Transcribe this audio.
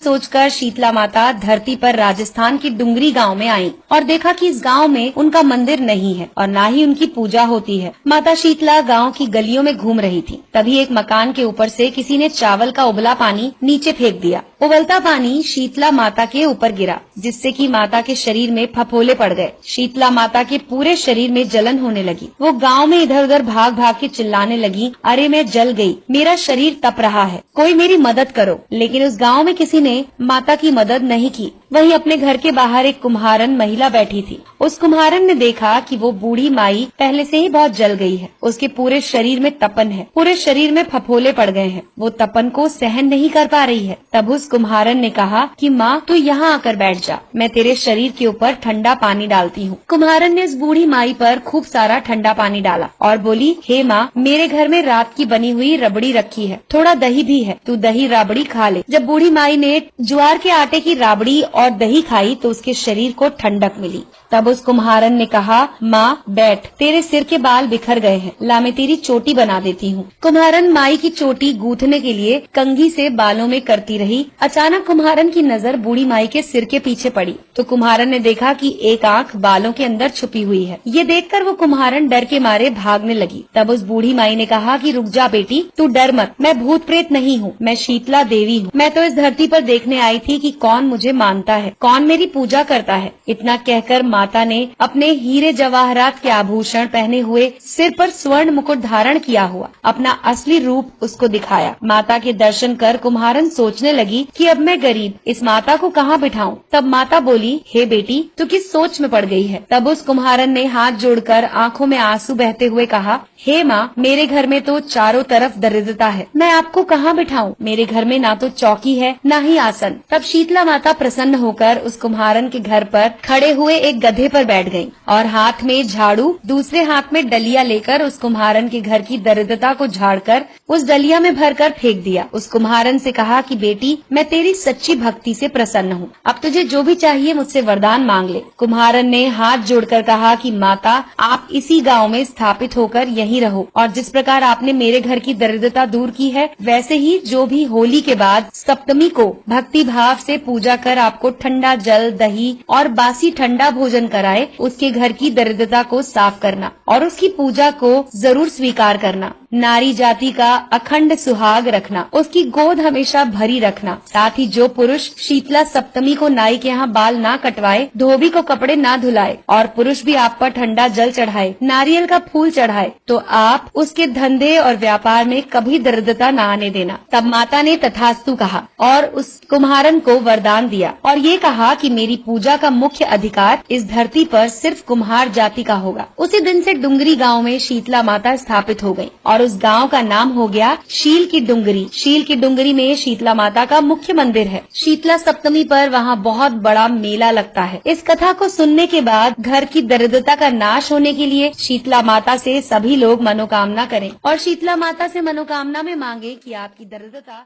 सोचकर शीतला माता धरती पर राजस्थान की डुंगरी गांव में आई और देखा कि इस गांव में उनका मंदिर नहीं है और न ही उनकी पूजा होती है। माता शीतला गांव की गलियों में घूम रही थी। तभी एक मकान के ऊपर से किसी ने चावल का उबला पानी नीचे फेंक दिया। उबलता पानी शीतला माता के ऊपर गिरा, जिससे कि माता के शरीर में फफोले पड़ गए। शीतला माता के पूरे शरीर में जलन होने लगी। वो गांव में इधर उधर भाग भाग के चिल्लाने लगी, अरे मैं जल गई, मेरा शरीर तप रहा है, कोई मेरी मदद करो। लेकिन उस गांव में किसी ने माता की मदद नहीं की। वहीं अपने घर के बाहर एक कुम्हारन महिला बैठी थी। उस कुम्हारन ने देखा कि वो बूढ़ी माई पहले से ही बहुत जल गई है। उसके पूरे शरीर में तपन है, पूरे शरीर में फफोले पड़ गए हैं। वो तपन को सहन नहीं कर पा रही है। तब उस कुम्हारन ने कहा कि माँ तू यहाँ आकर बैठ जा, मैं तेरे शरीर के ऊपर ठंडा पानी डालती हूँ। कुम्हारन ने उस बूढ़ी माई पर खूब सारा ठंडा पानी डाला और बोली, हे माँ, मेरे घर में रात की बनी हुई रबड़ी रखी है, थोड़ा दही भी है, तू दही राबड़ी खा ले। जब बूढ़ी माई ने ज्वार के आटे की राबड़ी और दही खाई तो उसके शरीर को ठंडक मिली। तब उस कुम्हारन ने कहा, माँ बैठ, तेरे सिर के बाल बिखर गए हैं, ला मैं तेरी चोटी बना देती हूँ। कुम्हारन माई की चोटी गूंथने के लिए कंघी से बालों में करती रही। अचानक कुम्हारन की नजर बूढ़ी माई के सिर के पीछे पड़ी तो कुम्हारन ने देखा कि एक आंख बालों के अंदर छुपी हुई है। ये देखकर वो कुम्हारन डर के मारे भागने लगी। तब उस बूढ़ी माई ने कहा कि रुक जा बेटी, तू डर मत, मैं भूत प्रेत नहीं हूँ, मैं शीतला देवी हूँ। मैं तो इस धरती पर देखने आई थी कि कौन मुझे मानता है, कौन मेरी पूजा करता है। इतना कहकर माता ने अपने हीरे जवाहरात के आभूषण पहने हुए, सिर पर स्वर्ण मुकुट धारण किया हुआ अपना असली रूप उसको दिखाया। माता के दर्शन कर कुम्हारन सोचने लगी कि अब मैं गरीब, इस माता को कहाँ बिठाऊं। तब माता बोली, हे बेटी, तू किस सोच में पड़ गई है। तब उस कुम्हारन ने हाथ जोड़कर आंखों में आंसू बहते हुए कहा, हे माँ, मेरे घर में तो चारों तरफ दरिद्रता है, मैं आपको कहाँ बिठाऊं। मेरे घर में ना तो चौकी है ना ही आसन। तब शीतला माता प्रसन्न होकर उस कुम्हारन के घर पर खड़े हुए एक गधे पर बैठ गयी और हाथ में झाड़ू, दूसरे हाथ में डलिया लेकर उस कुम्हारन के घर की दरिद्रता को झाड़कर उस डलिया में भरकर फेंक दिया। उस कुम्हारन से कहा कि बेटी, मैं तेरी सच्ची भक्ति से प्रसन्न हूँ, अब तुझे जो भी चाहिए मुझसे वरदान मांग ले। कुम्हारन ने हाथ जोड़कर कहा कि माता, आप इसी गाँव में स्थापित होकर यहीं रहो और जिस प्रकार आपने मेरे घर की दरिद्रता दूर की है, वैसे ही जो भी होली के बाद सप्तमी को भक्ति भाव से पूजा कर आपको ठंडा जल, दही और बासी ठंडा भोजन कराए, उसके घर की दरिद्रता को साफ करना और उसकी पूजा को जरूर स्वीकार करना। नारी जाति का अखंड सुहाग रखना, उसकी गोद हमेशा भरी रखना। साथ ही जो पुरुष शीतला सप्तमी को नाई के यहाँ बाल ना कटवाए, धोबी को कपड़े ना धुलाए और पुरुष भी आप पर ठंडा जल चढ़ाए, नारियल का फूल चढ़ाए, तो आप उसके धंधे और व्यापार में कभी दरिद्रता न आने देना। तब माता ने तथास्तु कहा और उस कुम्हारन को वरदान दिया और ये कहा कि मेरी पूजा का मुख्य अधिकार इस धरती पर सिर्फ कुम्हार जाति का होगा। उसी दिन से डुंगरी गांव में शीतला माता स्थापित हो गई और उस गांव का नाम हो गया शील की डुंगरी। शील की डुंगरी में शीतला माता का मुख्य मंदिर है। शीतला सप्तमी पर वहाँ बहुत बड़ा मेला लगता है। इस कथा को सुनने के बाद घर की दरिद्रता का नाश होने के लिए शीतला माता से सभी लोग मनोकामना करें और शीतला माता से मनोकामना में मांगे कि आपकी दरिद्रता